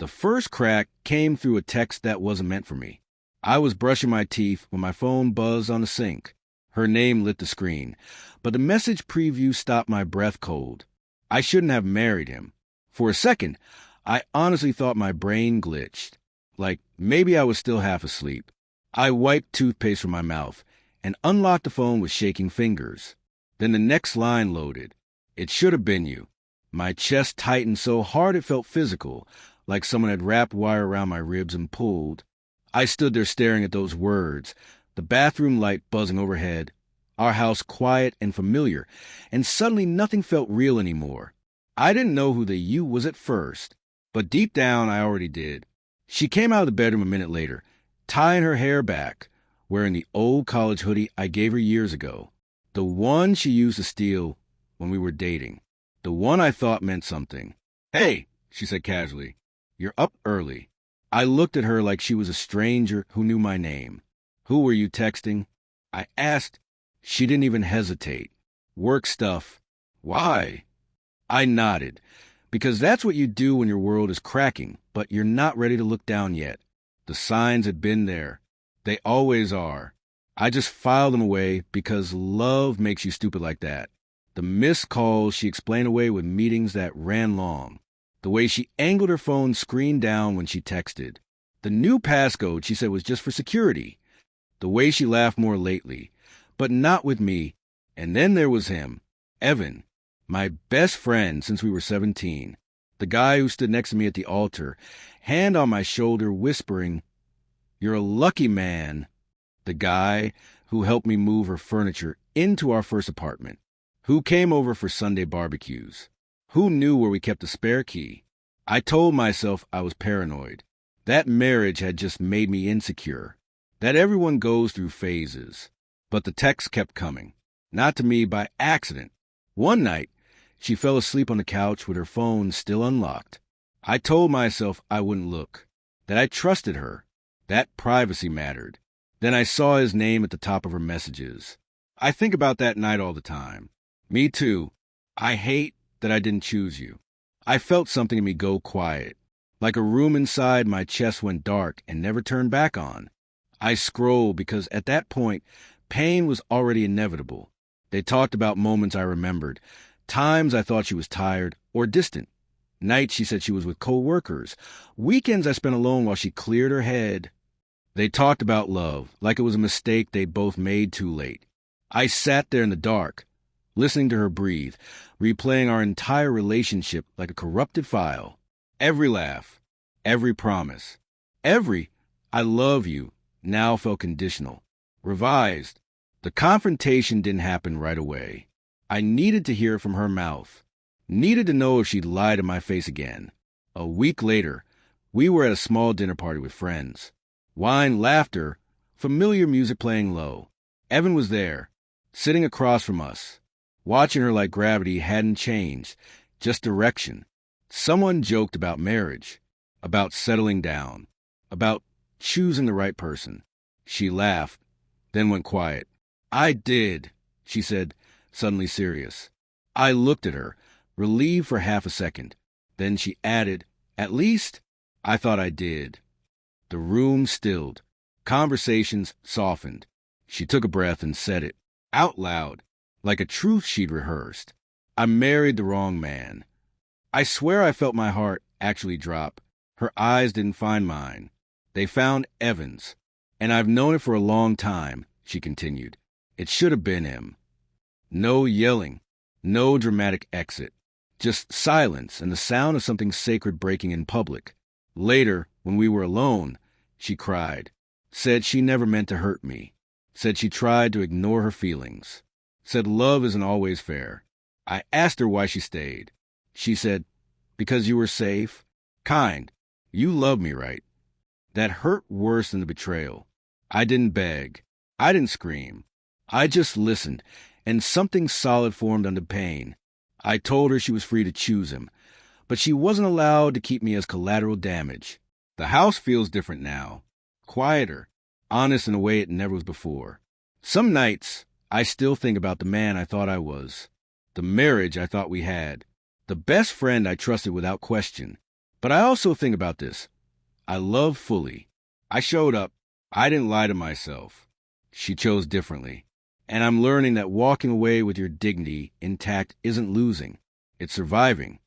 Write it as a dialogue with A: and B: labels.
A: The first crack came through a text that wasn't meant for me. I was brushing my teeth when my phone buzzed on the sink. Her name lit the screen, but the message preview stopped my breath cold. I shouldn't have married him. For a second, I honestly thought my brain glitched. Like, maybe I was still half asleep. I wiped toothpaste from my mouth and unlocked the phone with shaking fingers. Then the next line loaded. It should have been you. My chest tightened so hard it felt physical, like someone had wrapped wire around my ribs and pulled. I stood there staring at those words, the bathroom light buzzing overhead, our house quiet and familiar, and suddenly nothing felt real anymore. I didn't know who the you was at first, but deep down I already did. She came out of the bedroom a minute later, tying her hair back, wearing the old college hoodie I gave her years ago, the one she used to steal when we were dating, the one I thought meant something. "Hey," she said casually, "you're up early." I looked at her like she was a stranger who knew my name. "Who were you texting?" I asked. She didn't even hesitate. "Work stuff." "Why?" I nodded. "Because that's what you do when your world is cracking, but you're not ready to look down yet." The signs had been there. They always are. I just filed them away because love makes you stupid like that. The missed calls she explained away with meetings that ran long. The way she angled her phone screen down when she texted. The new passcode she said was just for security. The way she laughed more lately, but not with me. And then there was him, Evan, my best friend since we were 17. The guy who stood next to me at the altar, hand on my shoulder, whispering, "You're a lucky man." The guy who helped me move her furniture into our first apartment. Who came over for Sunday barbecues. Who knew where we kept the spare key? I told myself I was paranoid. That marriage had just made me insecure. That everyone goes through phases. But the texts kept coming. Not to me by accident. One night, she fell asleep on the couch with her phone still unlocked. I told myself I wouldn't look. That I trusted her. That privacy mattered. Then I saw his name at the top of her messages. I think about that night all the time. Me too. I hate that I didn't choose you. I felt something in me go quiet. Like a room inside, my chest went dark and never turned back on. I scrolled because at that point, pain was already inevitable. They talked about moments I remembered, times I thought she was tired or distant. Nights she said she was with co-workers. Weekends I spent alone while she cleared her head. They talked about love, like it was a mistake they'd both made too late. I sat there in the dark, listening to her breathe, replaying our entire relationship like a corrupted file. Every laugh, every promise, every "I love you" now felt conditional, revised. The confrontation didn't happen right away. I needed to hear it from her mouth, needed to know if she'd lie to my face again. A week later, we were at a small dinner party with friends. Wine, laughter, familiar music playing low. Evan was there, sitting across from us. Watching her like gravity hadn't changed, just direction. Someone joked about marriage, about settling down, about choosing the right person. She laughed, then went quiet. "I did," she said, suddenly serious. I looked at her, relieved for half a second. Then she added, "At least I thought I did." The room stilled. Conversations softened. She took a breath and said it, out loud, like a truth she'd rehearsed. "I married the wrong man." I swear I felt my heart actually drop. Her eyes didn't find mine. They found Evan's. "And I've known it for a long time," she continued. "It should have been him." No yelling, no dramatic exit. Just silence and the sound of something sacred breaking in public. Later, when we were alone, she cried. Said she never meant to hurt me. Said she tried to ignore her feelings. Said love isn't always fair. I asked her why she stayed. She said, "Because you were safe, kind. You love me, right?" That hurt worse than the betrayal. I didn't beg. I didn't scream. I just listened, and something solid formed under pain. I told her she was free to choose him, but she wasn't allowed to keep me as collateral damage. The house feels different now. Quieter, honest in a way it never was before. Some nights, I still think about the man I thought I was, the marriage I thought we had, the best friend I trusted without question, But I also think about this. I love fully. I showed up. I didn't lie to myself. She chose differently. And I'm learning that walking away with your dignity intact isn't losing. It's surviving.